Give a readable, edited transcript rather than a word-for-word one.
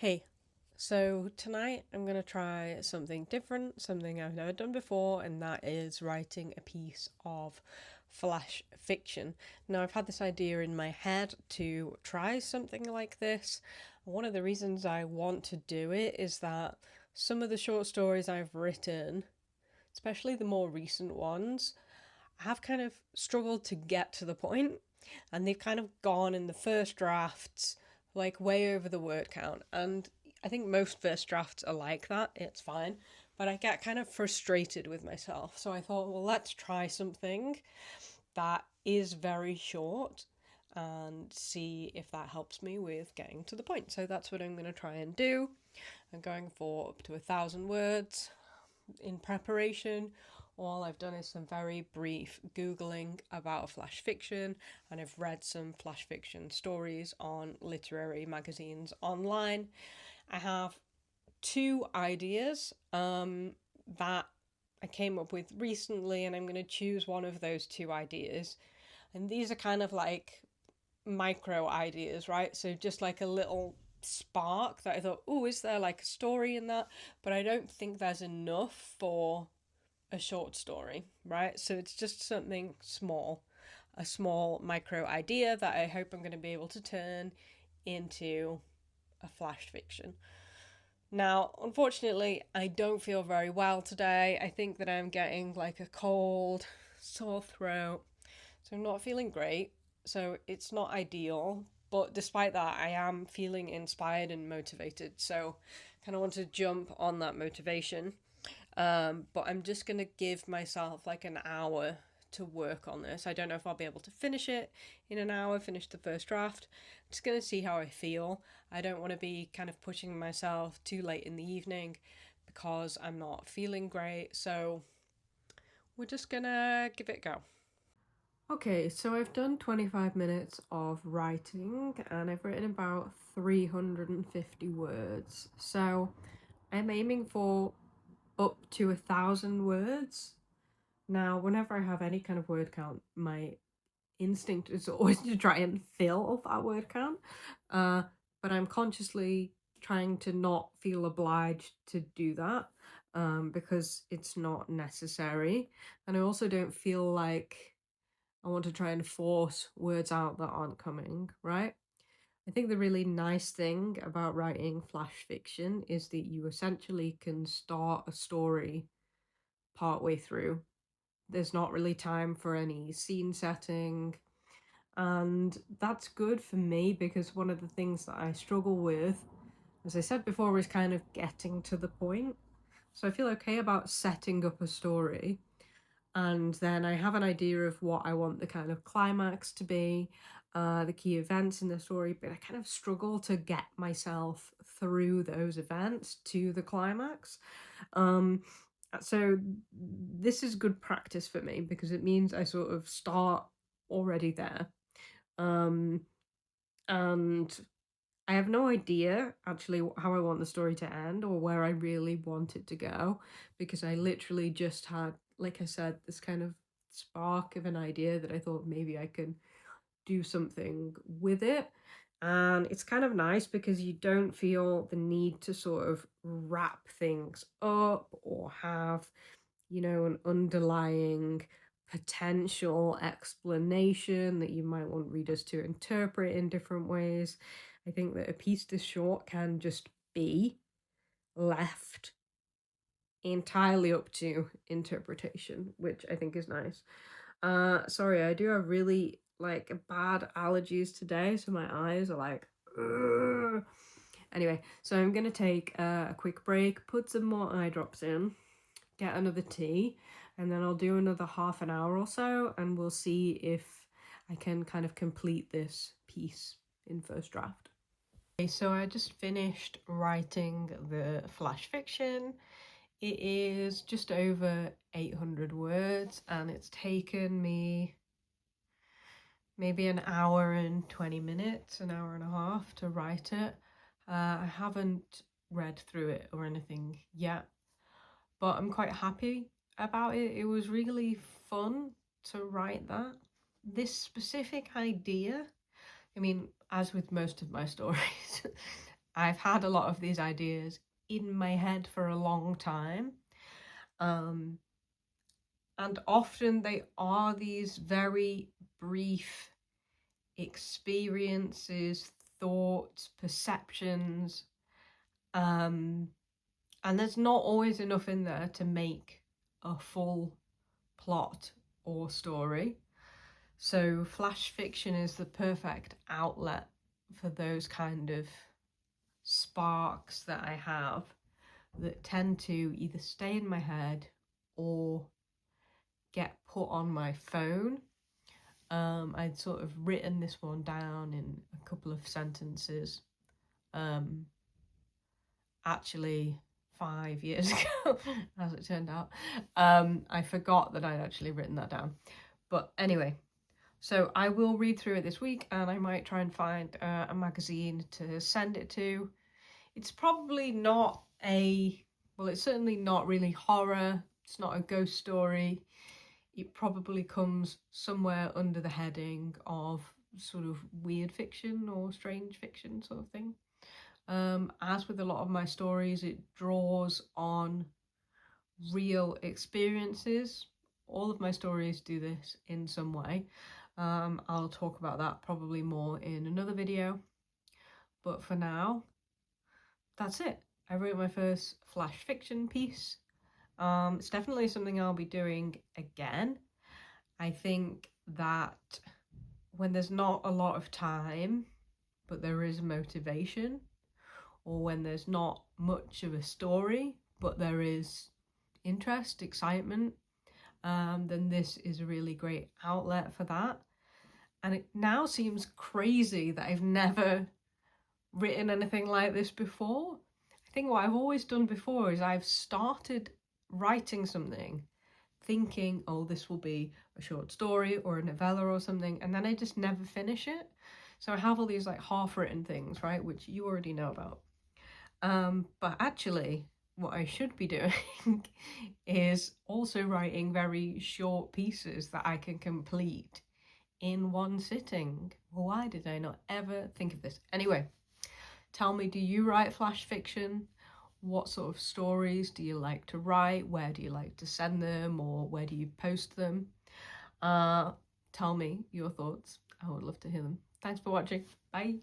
Hey, so tonight I'm going to try something different, something I've never done before, and that is writing a piece of flash fiction. Now, I've had this idea in my head to try something like this. One of the reasons I want to do it is that some of the short stories I've written, especially the more recent ones, have kind of struggled to get to the point, and they've kind of gone in the first drafts like way over the word count. And I think most first drafts are like that. It's fine, but I get kind of frustrated with myself. So I thought, well, let's try something that is very short and see if that helps me with getting to the point. So that's what I'm going to try and do. I'm going for up to 1,000 words. In preparation, all I've done is some very brief Googling about flash fiction, and I've read some flash fiction stories on literary magazines online. I have two ideas that I came up with recently, and I'm going to choose one of those two ideas. And these are kind of like micro ideas, right? So just like a little spark that I thought, oh, is there like a story in that? But I don't think there's enough for a short story, right? So it's just something small, a small micro idea that I hope I'm going to be able to turn into a flash fiction. Now, unfortunately, I don't feel very well today. I think that I'm getting like a cold, sore throat, so I'm not feeling great. So it's not ideal, but despite that, I am feeling inspired and motivated. So kind of want to jump on that motivation. But I'm just gonna give myself like an hour to work on this. I don't know if I'll be able to finish it in an hour, finish the first draft. I'm just gonna see how I feel. I don't want to be kind of pushing myself too late in the evening because I'm not feeling great. So we're just gonna give it a go. Okay, so I've done 25 minutes of writing and I've written about 350 words. So I'm aiming for up to 1,000 words. Now, whenever I have any kind of word count, my instinct is always to try and fill that word count. Uh, but I'm consciously trying to not feel obliged to do that because it's not necessary. And I also don't feel like I want to try and force words out that aren't coming, right? I think the really nice thing about writing flash fiction is that you essentially can start a story partway through. There's not really time for any scene setting, and that's good for me because one of the things that I struggle with, as I said before, is kind of getting to the point. So I feel okay about setting up a story, and then I have an idea of what I want the kind of climax to be, the key events in the story, but I kind of struggle to get myself through those events to the climax. Um, so this is good practice for me because it means I sort of start already there. Um, and I have no idea actually how I want the story to end or where I really want it to go because I literally just had, like I said, this kind of spark of an idea that I thought maybe I could do something with it. And it's kind of nice because you don't feel the need to sort of wrap things up or have, an underlying potential explanation that you might want readers to interpret in different ways. I think that a piece this short can just be left entirely up to interpretation, which I think is nice. Sorry, I do have really like bad allergies today, so my eyes are like, ugh. Anyway, so I'm gonna take a quick break, put some more eye drops in, get another tea, and then I'll do another half an hour or so, and we'll see if I can kind of complete this piece in first draft. Okay, so I just finished writing the flash fiction. It is just over 800 words, and it's taken me maybe an hour and 20 minutes, an hour and a half to write it. I haven't read through it or anything yet, but I'm quite happy about it. It was really fun to write that. This specific idea, I mean, as with most of my stories, I've had a lot of these ideas in my head for a long time. And often they are these very brief experiences, thoughts, perceptions, and there's not always enough in there to make a full plot or story. So flash fiction is the perfect outlet for those kind of sparks that I have that tend to either stay in my head or get put on my phone. I'd sort of written this one down in a couple of sentences. Actually 5 years ago, as it turned out. I forgot that I'd actually written that down. But anyway, so I will read through it this week, and I might try and find a magazine to send it to. It's probably not it's certainly not really horror. It's not a ghost story. It probably comes somewhere under the heading of sort of weird fiction or strange fiction sort of thing. As with a lot of my stories, it draws on real experiences. All of my stories do this in some way. I'll talk about that probably more in another video. But for now, that's it. I wrote my first flash fiction piece. It's definitely something I'll be doing again. I think that when there's not a lot of time, but there is motivation, or when there's not much of a story, but there is interest, excitement, then this is a really great outlet for that. And it now seems crazy that I've never written anything like this before. I think what I've always done before is I've started writing something thinking, oh, this will be a short story or a novella or something, and then I just never finish it. So I have all these like half-written things, right, which you already know about. But actually, what I should be doing is also writing very short pieces that I can complete in one sitting. Why did I not ever think of this? Anyway, tell me, do you write flash fiction? What sort of stories do you like to write? Where do you like to send them, or where do you post them? Tell me your thoughts. I would love to hear them. Thanks for watching. Bye.